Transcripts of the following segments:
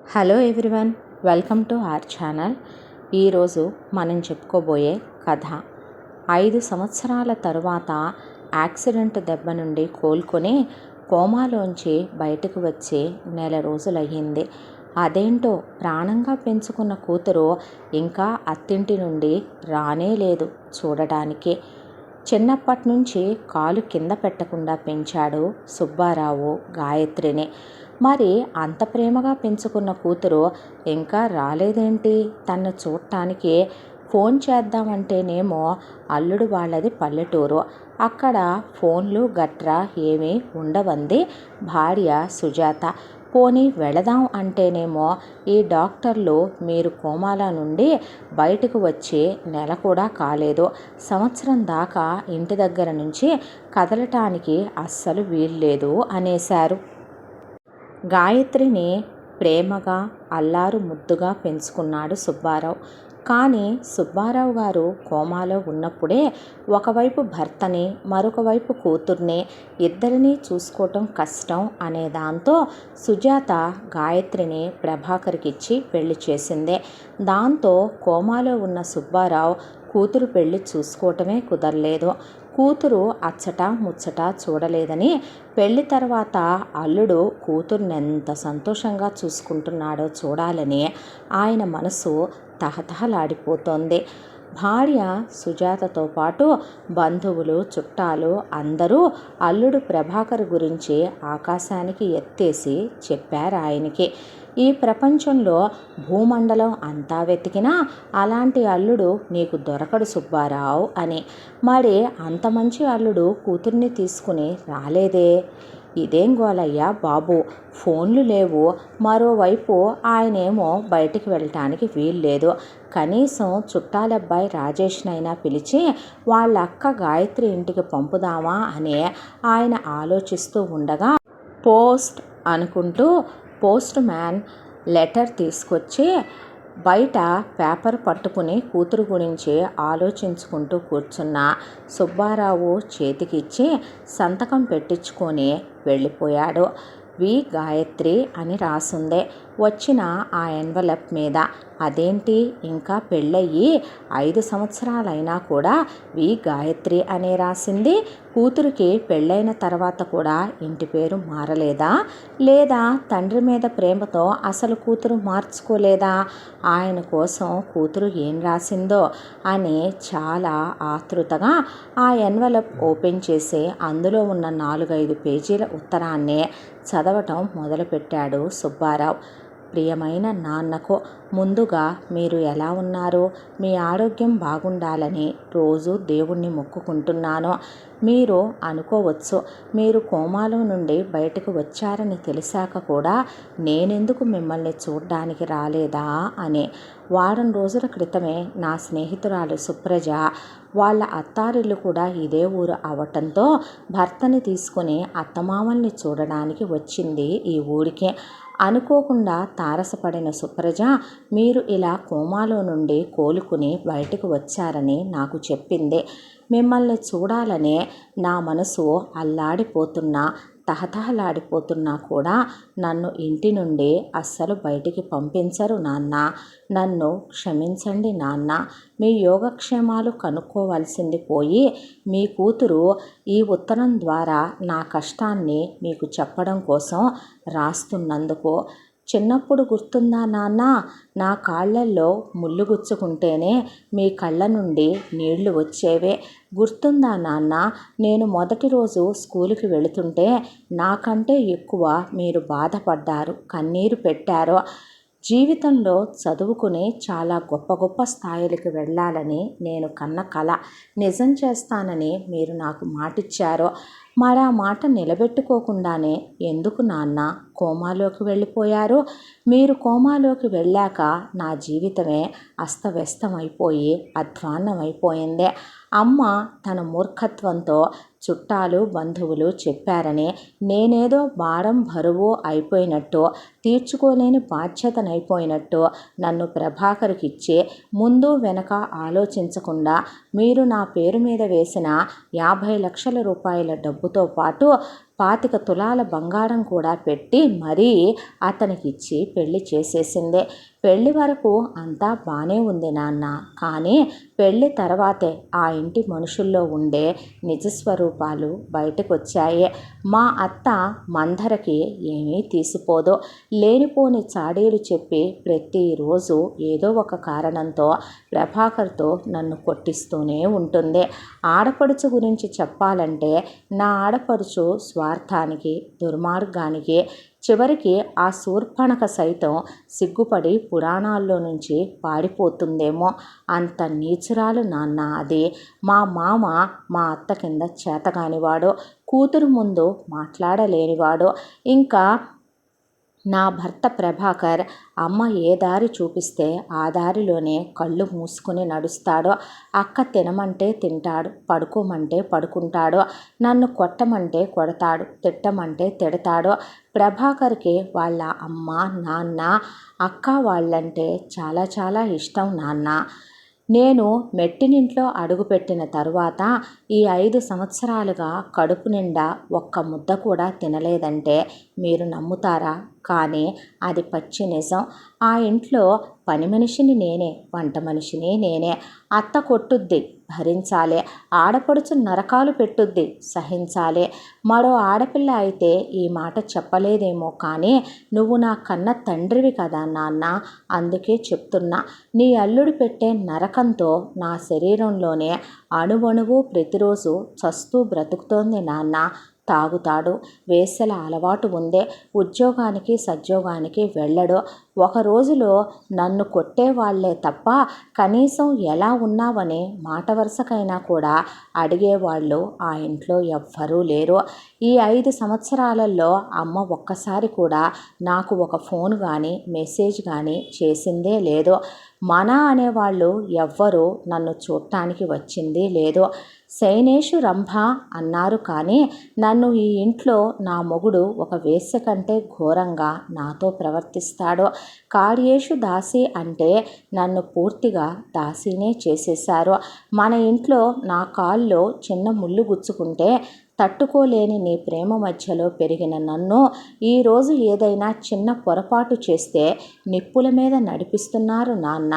Hello everyone, welcome to our channel. ఈరోజు మనం చెప్పుకోబోయే కథ 5 సంవత్సరాల తరువాత యాక్సిడెంట్ దెబ్బ నుండి కోలుకొని కోమాలోంచి బయటకు వచ్చి నెల రోజులయ్యింది. అదేంటో ప్రాణంగా పెంచుకున్న కూతురు ఇంకా అత్తింటి నుండి రానే లేదు చూడటానికి. చిన్నప్పటి నుంచి కాలు కింద పెట్టకుండా పెంచాడు సుబ్బారావు గాయత్రిని. మరి అంత ప్రేమగా పెంచుకున్న కూతురు ఇంకా రాలేదేంటి తన్ను చూడటానికి? ఫోన్ చేద్దామంటేనేమో అల్లుడు వాళ్ళది పల్లెటూరు, అక్కడ ఫోన్లు గట్రా ఏమీ ఉండవంది భార్య సుజాత. పోనీ వెళదాం అంటేనేమో ఈ డాక్టర్లు మీరు కోమాల నుండి బయటకు వచ్చి నెల కూడా కాలేదు, సంవత్సరం దాకా ఇంటి దగ్గర నుంచి కదలటానికి అస్సలు వీల్లేదు అనేశారు. గాయత్రిని ప్రేమగా అల్లారు ముద్దుగా పెంచుకున్నాడు సుబ్బారావు. కానీ సుబ్బారావు గారు కోమాలో ఉన్నప్పుడే ఒకవైపు భర్తని మరొక వైపు కూతుర్ని ఇద్దరినీ చూసుకోవటం కష్టం అనే దాంతో సుజాత గాయత్రిని ప్రభాకర్కిచ్చి పెళ్లి చేసిందే. దాంతో కోమాలో ఉన్న సుబ్బారావు కూతురు పెళ్లి చూసుకోవటమే కుదరలేదు. కూతురు అచ్చట ముచ్చట చూడలేదని పెళ్లి తర్వాత అల్లుడు కూతుర్ని ఎంత సంతోషంగా చూసుకుంటున్నాడో చూడాలని ఆయన మనసు తహతహలాడిపోతోంది. భార్య సుజాతతో పాటు బంధువులు చుట్టాలు అందరూ అల్లుడు ప్రభాకర్ గురించి ఆకాశానికి ఎత్తేసి చెప్పారు ఆయనకి. ఈ ప్రపంచంలో భూమండలం అంతా వెతికినా అలాంటి అల్లుడు నీకు దొరకడు సుబ్బారావు అని. మరి అంత మంచి అల్లుడు కూతుర్ని తీసుకుని రాలేదే? ఇదేం గోలయ్యా బాబు, ఫోన్లు లేవు, మరోవైపు ఆయనేమో బయటికి వెళ్ళటానికి వీల్లేదు. కనీసం చుట్టాలబ్బాయి రాజేష్నైనా పిలిచి వాళ్ళ అక్క గాయత్రి ఇంటికి పంపుదామా అని ఆయన ఆలోచిస్తూ ఉండగా పోస్ట్ అనుకుంటూ పోస్ట్ మ్యాన్ లెటర్ తీసుకొచ్చి బయట పేపర్ పట్టుకుని కూతురు గురించి ఆలోచించుకుంటూ కూర్చున్న సుబ్బారావు చేతికిచ్చి సంతకం పెట్టించుకొని వెళ్ళిపోయాడు. వి గాయత్రి అని రాసుందే వచ్చిన ఆ ఎన్వలప్ మీద. అదేంటి ఇంకా పెళ్ళయ్యి 5 సంవత్సరాలైనా కూడా వి గాయత్రి అనే రాసింది? కూతురికి పెళ్ళైన తర్వాత కూడా ఇంటి పేరు మారలేదా? లేదా తండ్రి మీద ప్రేమతో అసలు కూతురు మార్చుకోలేదా? ఆయన కోసం కూతురు ఏం రాసిందో అని చాలా ఆతృతగా ఆ ఎన్వలప్ ఓపెన్ చేసి అందులో ఉన్న 4-5 పేజీల ఉత్తరాన్నే చదవటం మొదలుపెట్టాడు సుబ్బారావు. ప్రియమైన నాన్నకు, ముందుగా మీరు ఎలా ఉన్నారు? మీ ఆరోగ్యం బాగుండాలని రోజు దేవుణ్ణి మొక్కుకుంటున్నాను. మీరు అనుకోవచ్చు, మీరు కోమాలో నుండి బయటకు వచ్చారని తెలిసాక కూడా నేనెందుకు మిమ్మల్ని చూడ్డానికి రాలేదా అని. వారం రోజుల క్రితమే నా స్నేహితురాలు సుప్రజ వాళ్ళ అత్తారిల్లు కూడా ఇదే ఊరు అవటంతో భర్తని తీసుకుని అత్తమామల్ని చూడడానికి వచ్చింది ఈ ఊరికి. అనుకోకుండా తారసపడిన సుప్రజ మీరు ఇలా కోమాలో నుండి కోలుకుని బయటకు వచ్చారని నాకు చెప్పింది. మిమ్మల్ని చూడాలనే నా మనసు అల్లాడిపోతున్నా తహతహలాడిపోతున్నా కూడా నన్ను ఇంటి నుండి అస్సలు బయటికి పంపించరు నాన్న. నన్ను క్షమించండి నాన్న. మీ యోగక్షేమాలు కనుక్కోవలసింది పోయి మీ కూతురు ఈ ఉత్తరం ద్వారా నా కష్టాన్ని మీకు చెప్పడం కోసం రాస్తున్నందుకు. చిన్నప్పుడు గుర్తుందా నాన్న, నా కాళ్ళల్లో ముళ్ళు గుచ్చుకుంటేనే మీ కళ్ళ నుండి నీళ్లు వచ్చేవే? గుర్తుందా నాన్న, నేను మొదటి రోజు స్కూలుకి వెళుతుంటే నాకంటే ఎక్కువ మీరు బాధపడ్డారు, కన్నీరు పెట్టారు. జీవితంలో చదువుకుని చాలా గొప్ప గొప్ప స్థాయిలకు వెళ్ళాలని నేను కన్న కల నిజం చేస్తానని మీరు నాకు మాటిచ్చారు. మరి ఆ మాట నిలబెట్టుకోకుండానే ఎందుకు నాన్న కోమాలోకి వెళ్ళిపోయారు? మీరు కోమాలోకి వెళ్ళాక నా జీవితమే అస్తవ్యస్తమైపోయి అధ్వాన్నమైపోయింది. అమ్మ తన మూర్ఖత్వంతో చుట్టాలు బంధువులు చెప్పారని నేనేదో భారం బరువు అయిపోయినట్టు, తీర్చుకోలేని బాధ్యతనైపోయినట్టు నన్ను ప్రభాకర్కిచ్చి ముందు వెనక ఆలోచించకుండా మీరు నా పేరు మీద వేసిన 50 లక్షల రూపాయల డబ్బుతో పాటు 25 తులాల బంగారం కూడా పెట్టి మరీ అతనికిచ్చి పెళ్లి చేసేసింది. పెళ్లి వరకు అంతా బాగానే ఉంది నాన్న. కానీ పెళ్లి తర్వాతే ఆ ఇంటి మనుషుల్లో ఉండే నిజస్వరూపాలు బయటకు వచ్చాయి. మా అత్త మందరకి ఏమీ తీసిపోదు. లేనిపోని చాడీలు చెప్పి ప్రతిరోజు ఏదో ఒక కారణంతో ప్రభాకర్తో నన్ను కొట్టిస్తూనే ఉంటుంది. ఆడపడుచు గురించి చెప్పాలంటే నా ఆడపడుచు స్వార్థానికి, దుర్మార్గానికి, చివరికి ఆ శూర్పణఖ సైతం సిగ్గుపడి పురాణాల్లో నుంచి పారిపోతుందేమో. అంత నీచురాలు నాన్న అది. మా మామ మా అత్త కింద చేతగానివాడు, కూతురు ముందు మాట్లాడలేనివాడు. ఇంకా నా భర్త ప్రభాకర్ అమ్మ ఏ దారి చూపిస్తే ఆ దారిలోనే కళ్ళు మూసుకుని నడుస్తాడు. అక్క తినమంటే తింటాడు, పడుకోమంటే పడుకుంటాడు, నన్ను కొట్టమంటే కొడతాడు, తిట్టమంటే తిడతాడు. ప్రభాకర్కి వాళ్ళ అమ్మ, నాన్న, అక్క వాళ్ళంటే చాలా చాలా ఇష్టం నాన్న. నేను మెట్టినింట్లో అడుగుపెట్టిన తరువాత ఈ 5 సంవత్సరాలుగా కడుపు నిండా ఒక్క ముద్ద కూడా తినలేదంటే మీరు నమ్ముతారా? కానీ అది పచ్చి నిజం. ఆ ఇంట్లో పని మనిషిని నేనే, వంట మనిషిని నేనే. అత్త కొట్టుద్ది, భరించాలి. ఆడపడుచు నరకాలు పెట్టుద్ది, సహించాలి. మరో ఆడపిల్ల అయితే ఈ మాట చెప్పలేదేమో కానీ నువ్వు నా కన్న తండ్రివి కదా నాన్న. అందుకే చెప్తున్నా. నీ అల్లుడు పెట్టే నరకంతో నా శరీరంలోనే అణువణువు ప్రతిరోజు చస్తూ బ్రతుకుతోంది నాన్న. తాగుతాడు, వేశ్యల అలవాటు ఉందే, ఉద్యోగానికి సద్యోగానికి వెళ్ళడు. ఒక రోజులో నన్ను కొట్టేవాళ్లే తప్ప కనీసం ఎలా ఉన్నావని మాట వరుసకైనా కూడా అడిగేవాళ్ళు ఆ ఇంట్లో ఎవ్వరూ లేరు. ఈ 5 సంవత్సరాలలో అమ్మ ఒక్కసారి కూడా నాకు ఒక ఫోన్ కానీ మెసేజ్ కానీ చేసిందే లేదు. మన అనేవాళ్ళు ఎవ్వరూ నన్ను చూడటానికి వచ్చింది లేదు. శైనేషు రంభ అన్నారు కానీ నన్ను ఈ ఇంట్లో నా మొగుడు ఒక వేశ్య కంటే ఘోరంగా నాతో ప్రవర్తిస్తాడు. కార్యేషు దాసి అంటే నన్ను పూర్తిగా దాసీనే చేసేశారు. మన ఇంట్లో నా కాల్లో చిన్న ముళ్ళు గుచ్చుకుంటే తట్టుకోలేని నీ ప్రేమ మధ్యలో పెరిగిన నన్ను ఈరోజు ఏదైనా చిన్న పొరపాటు చేస్తే నిప్పుల మీద నడిపిస్తున్నారు నాన్న.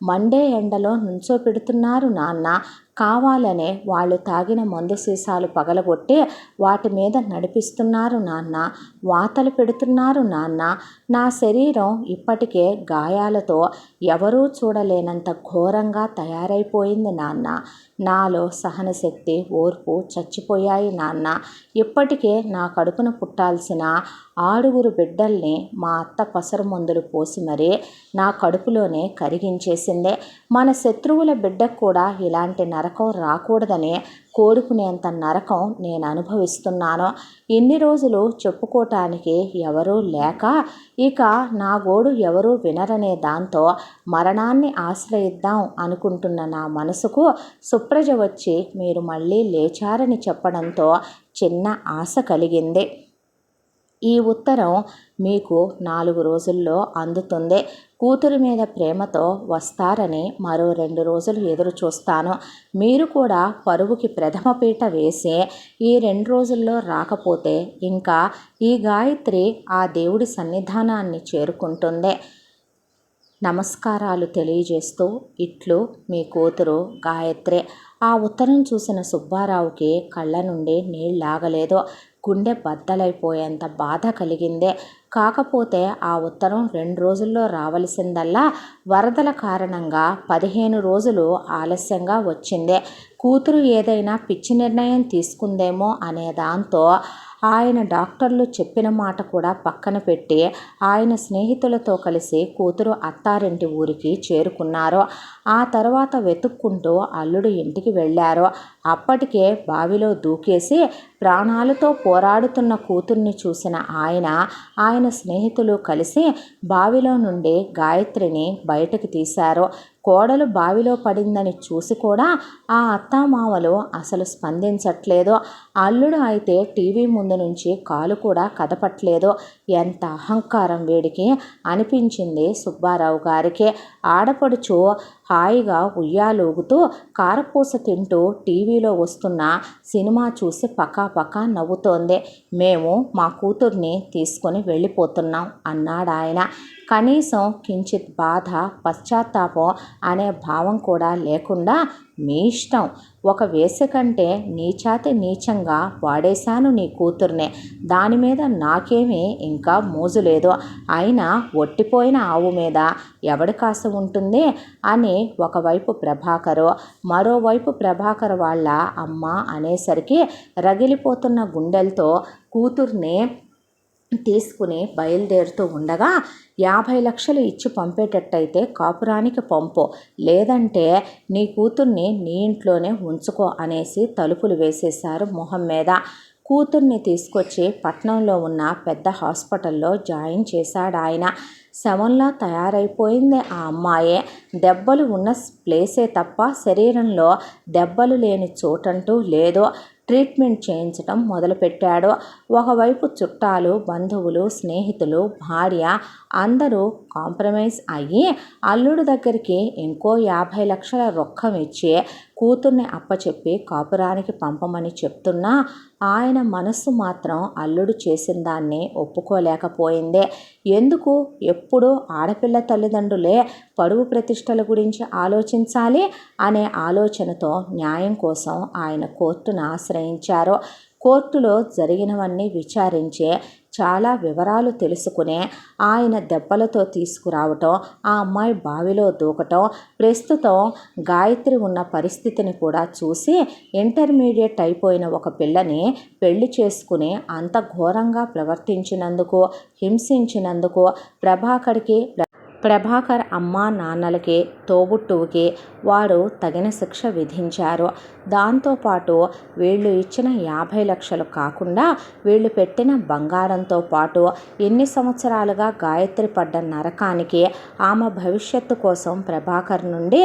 మండే ఎండలో నుంచోపెడుతున్నారు నాన్న. కావాలనే వాళ్ళు తాగిన మందు సీసాలు పగలగొట్టి వాటి మీద నడిపిస్తున్నారు నాన్న. వాతలు పెడుతున్నారు నాన్న. నా శరీరం ఇప్పటికే గాయాలతో ఎవరూ చూడలేనంత ఘోరంగా తయారైపోయింది నాన్న. నాలో సహనశక్తి, ఓర్పు చచ్చిపోయాయి నాన్న. ఇప్పటికే నా కడుపున పుట్టాల్సిన 6 బిడ్డల్ని మా అత్త పసరు మందులు పోసి మరీ నా కడుపులోనే కరిగించేసిందే. మన శత్రువుల బిడ్డకు కూడా ఇలాంటి నరకం రాకూడదని కోరుకునేంత నరకం నేను అనుభవిస్తున్నాను. ఇన్ని రోజులు చెప్పుకోవటానికి ఎవరూ లేక ఇక నా గోడు ఎవరూ వినరనే దాంతో మరణాన్ని ఆశ్రయిద్దాం అనుకుంటున్న నా మనసుకు సుప్రజ వచ్చి మీరు మళ్ళీ లేచారని చెప్పడంతో చిన్న ఆశ కలిగింది. ఈ ఉత్తరం మీకు 4 రోజుల్లో అందుతుంది. కూతురి మీద ప్రేమతో వస్తారని మరో 2 రోజులు ఎదురు చూస్తాను. మీరు కూడా పరువుకి ప్రథమ పీట వేసి ఈ 2 రోజుల్లో రాకపోతే ఇంకా ఈ గాయత్రి ఆ దేవుడి సన్నిధానాన్ని చేరుకుంటుంది. నమస్కారాలు తెలియజేస్తూ ఇట్లు మీ కూతురు గాయత్రి. ఆ ఉత్తరం చూసిన సుబ్బారావుకి కళ్ళ నుండి నీళ్ళాగలేదు. గుండె బద్దలైపోయేంత బాధ కలిగిందే. కాకపోతే ఆ ఉత్తరం 2 రోజుల్లో రావలసిందల్లా వరదల కారణంగా 15 రోజులు ఆలస్యంగా వచ్చిందే. కూతురు ఏదైనా పిచ్చి నిర్ణయం తీసుకుందేమో అనే దాంతో ఆయన డాక్టర్లు చెప్పిన మాట కూడా పక్కన పెట్టి ఆయన స్నేహితులతో కలిసి కూతురు అత్తారింటి ఊరికి చేరుకున్నారు. ఆ తర్వాత వెతుక్కుంటూ అల్లుడు ఇంటికి వెళ్ళారు. అప్పటికే బావిలో దూకేసి ప్రాణాలతో పోరాడుతున్న కూతుర్ని చూసిన ఆయన స్నేహితులు కలిసి బావిలో నుండి గాయత్రిని బయటకు తీశారు. కోడలు బావిలో పడిందని చూసి కూడా ఆ అత్తామామలు అసలు స్పందించట్లేదు. అల్లుడు అయితే టీవీ ముందు నుంచి కాలు కూడా కదపట్లేదు. ఎంత అహంకారం వీడికి అనిపించింది సుబ్బారావు గారికి. ఆడపడుచు హాయిగా ఉయ్యాలూగుతూ కారపూస తింటూ టీవీలో వస్తున్న సినిమా చూసి పకాపకా నవ్వుతోంది. మేము మా కూతుర్ని తీసుకొని వెళ్ళిపోతున్నాం అన్నాడాయన. కనీసం కించిత్ బాధ, పశ్చాత్తాపం అనే భావం కూడా లేకుండా మీ ఇష్టం, ఒక వేశ్య కంటే నీచాతి నీచంగా వాడేశాను నీ కూతుర్నే, దానిమీద నాకేమీ ఇంకా మోజు లేదు, అయినా ఒట్టిపోయిన ఆవు మీద ఎవడి కాస ఉంటుంది అని ఒకవైపు ప్రభాకరు, మరోవైపు ప్రభాకర్ వాళ్ళ అమ్మ అనేసరికి రగిలిపోతున్న గుండెలతో కూతుర్ని తీసుకుని బయలుదేరుతూ ఉండగా 50 లక్షలు ఇచ్చి పంపేటట్టయితే కాపురానికి పంపు, లేదంటే నీ కూతుర్ని నీ ఇంట్లోనే ఉంచుకో అనేసి తలుపులు వేసేశారు మొహం మీద. కూతుర్ని తీసుకొచ్చి పట్నంలో ఉన్న పెద్ద హాస్పిటల్లో జాయిన్ చేశాడు ఆయన. శవంలా తయారైపోయింది ఆ అమ్మాయే. దెబ్బలు ఉన్న ప్లేసే తప్ప శరీరంలో దెబ్బలు లేని చోటంటూ లేదు. ట్రీట్మెంట్ చేయించడం మొదలుపెట్టాడు. ఒకవైపు చుట్టాలు, బంధువులు, స్నేహితులు, భార్య అందరూ కాంప్రమైజ్ అయ్యి అల్లుడు దగ్గరికి ఇంకో 50 లక్షల రొక్కం ఇచ్చి కూతుర్ని అప్పచెప్పి కాపురానికి పంపమని చెప్తున్నా ఆయన మనస్సు మాత్రం అల్లుడు చేసిన దాన్ని ఒప్పుకోలేకపోయింది. ఎందుకు ఎప్పుడూ ఆడపిల్ల తల్లిదండ్రులే పరువు ప్రతిష్టల గురించి ఆలోచించాలి అనే ఆలోచనతో న్యాయం కోసం ఆయన కోర్టును ఆశ్రయించారు. కోర్టులో జరిగినవన్నీ విచారించే చాలా వివరాలు తెలుసుకునే ఆయన దెబ్బలతో తీసుకురావటం, ఆ అమ్మాయి బావిలో దూకటం, ప్రస్తుతం గాయత్రి ఉన్న పరిస్థితిని కూడా చూసి ఇంటర్మీడియట్ అయిపోయిన ఒక పిల్లని పెళ్లి చేసుకుని అంత ఘోరంగా ప్రవర్తించినందుకు, హింసించినందుకు ప్రభాకర్ అమ్మా నాన్నలకి, తోబుట్టువుకి వారు తగిన శిక్ష విధించారు. దాంతోపాటు వీళ్ళు ఇచ్చిన 50 లక్షలు కాకుండా వీళ్ళు పెట్టిన బంగారంతో పాటు ఎన్ని సంవత్సరాలుగా గాయత్రి పడ్డ నరకానికి ఆమె భవిష్యత్తు కోసం ప్రభాకర్ నుండి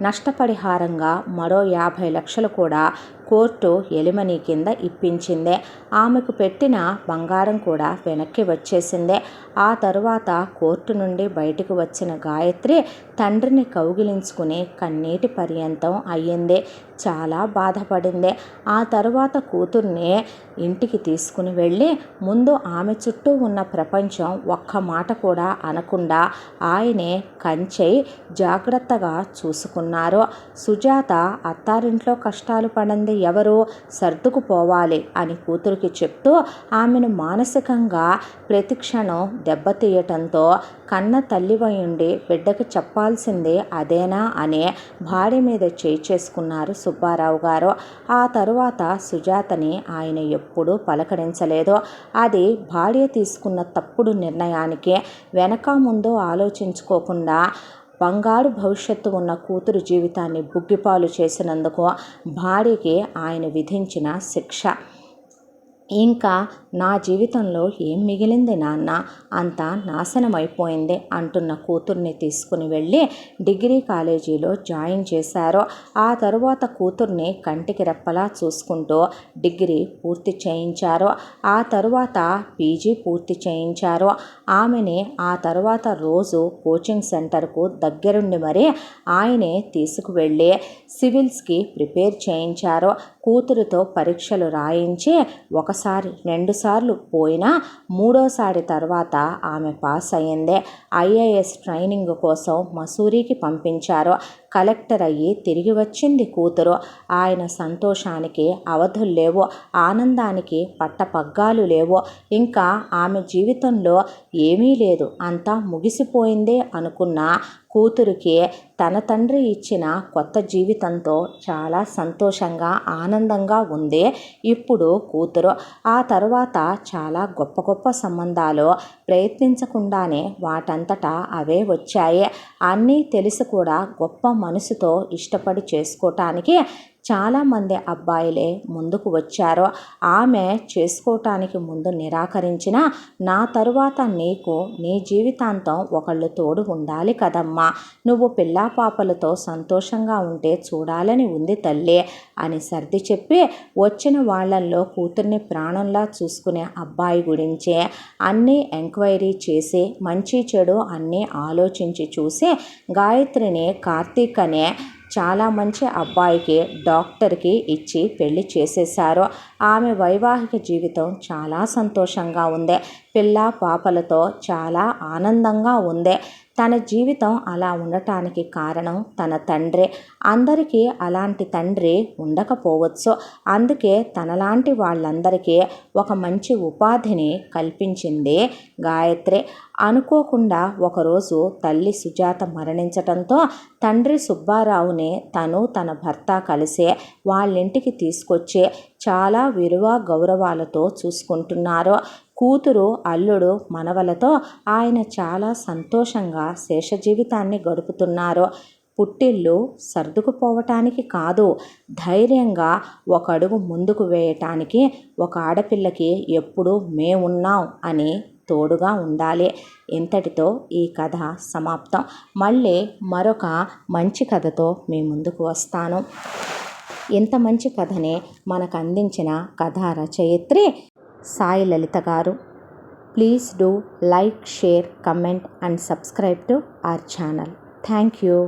నష్టపరిహారంగా మరో 50 లక్షలు కూడా కోర్టు ఎలిమనీ కింద ఇప్పించింది. ఆమెకు పెట్టిన బంగారం కూడా వెనక్కి వచ్చేసింది. ఆ తరువాత కోర్టు నుండి బయటకు వచ్చిన గాయత్రి తండ్రిని కౌగిలించుకుని కన్నీటి పర్యంతం అయ్యింది. చాలా బాధపడింది. ఆ తరువాత కూతుర్ని ఇంటికి తీసుకుని వెళ్ళి ముందు ఆమె చుట్టూ ఉన్న ప్రపంచం ఒక్క మాట కూడా అనకుండా ఆయనే కంచై జాగ్రత్తగా చూసుకున్నారు. సుజాత అత్తారింట్లో కష్టాలు పడింది ఎవరు, సర్దుకుపోవాలి అని కూతురికి చెప్తూ ఆమెను మానసికంగా ప్రతిక్షణం దెబ్బతీయటంతో కన్న తల్లివై ఉండి బిడ్డకు చెప్పాల్సింది అదేనా అనే భార్య మీద చేయి చేసుకున్నారు సుబ్బారావు గారు. ఆ తరువాత సుజాతని ఆయన ఎప్పుడూ పలకరించలేదు. అది భార్య తీసుకున్న తప్పుడు నిర్ణయానికి వెనక ముందు ఆలోచించుకోకుండా బంగారు భవిష్యత్తు ఉన్న కూతురు జీవితాన్ని బుగ్గిపాలు చేసినందుకు భార్యకి ఆయన విధించిన శిక్ష. ఇంకా నా జీవితంలో ఏం మిగిలింది నాన్న, అంతా నాశనమైపోయింది అంటున్న కూతుర్ని తీసుకుని వెళ్ళి డిగ్రీ కాలేజీలో జాయిన్ చేశారు. ఆ తరువాత కూతుర్ని కంటికి రెప్పలా చూసుకుంటూ డిగ్రీ పూర్తి చేయించారు. ఆ తరువాత పీజీ పూర్తి చేయించారు. ఆమెని ఆ తరువాత రోజు కోచింగ్ సెంటర్కు దగ్గరుండి మరీ ఆయనే తీసుకువెళ్ళి సివిల్స్కి ప్రిపేర్ చేయించారు. కూతురుతో పరీక్షలు రాయించి ఒకసారి 2 సార్లు పోయినా 3వసారి తర్వాత ఆమె పాస్ అయ్యింది. ఐఏఎస్ ట్రైనింగ్ కోసం మసూరికి పంపించారు. కలెక్టర్ అయ్యి తిరిగి వచ్చింది కూతురు. ఆయన సంతోషానికి అవధులు లేవు, ఆనందానికి పట్టపగ్గాలు లేవు. ఇంకా ఆమె జీవితంలో ఏమీ లేదు, అంతా ముగిసిపోయిందే అనుకున్న కూతురికి తన తండ్రి ఇచ్చిన కొత్త జీవితంతో చాలా సంతోషంగా ఆనందంగా ఉంది ఇప్పుడు కూతురు. ఆ తర్వాత చాలా గొప్ప గొప్ప సంబంధాలు ప్రయత్నించకుండానే వాటంతటా అవే వచ్చాయి. అన్నీ తెలిసి కూడా గొప్ప మనసుతో ఇష్టపడి చేసుకోవటానికి చాలామంది అబ్బాయిలే ముందుకు వచ్చారు. ఆమె చేసుకోవటానికి ముందు నిరాకరించిన నా తరువాత నీకు నీ జీవితాంతం ఒకళ్ళు తోడు ఉండాలి కదమ్మా, నువ్వు పిల్లా పాపలతో సంతోషంగా ఉంటే చూడాలని ఉంది తల్లి అని సర్ది చెప్పి వచ్చిన వాళ్ళల్లో కూతుర్ని ప్రాణంలా చూసుకునే అబ్బాయి గురించే అన్నీ ఎంక్వైరీ చేసి మంచి చెడు అన్నీ ఆలోచించి చూసి గాయత్రిని కార్తీక్ అనే చాలా మంచి అబ్బాయికి డాక్టర్కి ఇచ్చి పెళ్లి చేసేశారు. ఆమె వైవాహిక జీవితం చాలా సంతోషంగా ఉంది. పిల్ల పాపలతో చాలా ఆనందంగా ఉంది. తన జీవితం అలా ఉండటానికి కారణం తన తండ్రి. అందరికీ అలాంటి తండ్రి ఉండకపోవచ్చు. అందుకే తనలాంటి వాళ్ళందరికీ ఒక మంచి ఉపాధిని కల్పించింది గాయత్రి. అనుకోకుండా ఒకరోజు తల్లి సుజాత మరణించటంతో తండ్రి సుబ్బారావుని తన భర్త కలిసి వాళ్ళింటికి తీసుకొచ్చి చాలా విలువ గౌరవాలతో చూసుకుంటున్నారు. కూతురు అల్లుడు మనవలతో ఆయన చాలా సంతోషంగా శేష జీవితాన్ని గడుపుతున్నారు. పుట్టిల్లు సర్దుకుపోవటానికి కాదు, ధైర్యంగా ఒక అడుగు ముందుకు వేయటానికి ఒక ఆడపిల్లకి ఎప్పుడూ మేమున్నాం అని తోడుగా ఉండాలి. ఇంతటితో ఈ కథ సమాప్తం. మళ్ళీ మరొక మంచి కథతో మీ ముందుకు వస్తాను. ఇంత మంచి కథని మనకు అందించిన కథా రచయిత్రి సాయి లలిత గారు. Please do like, share, comment and subscribe to our channel. Thank you.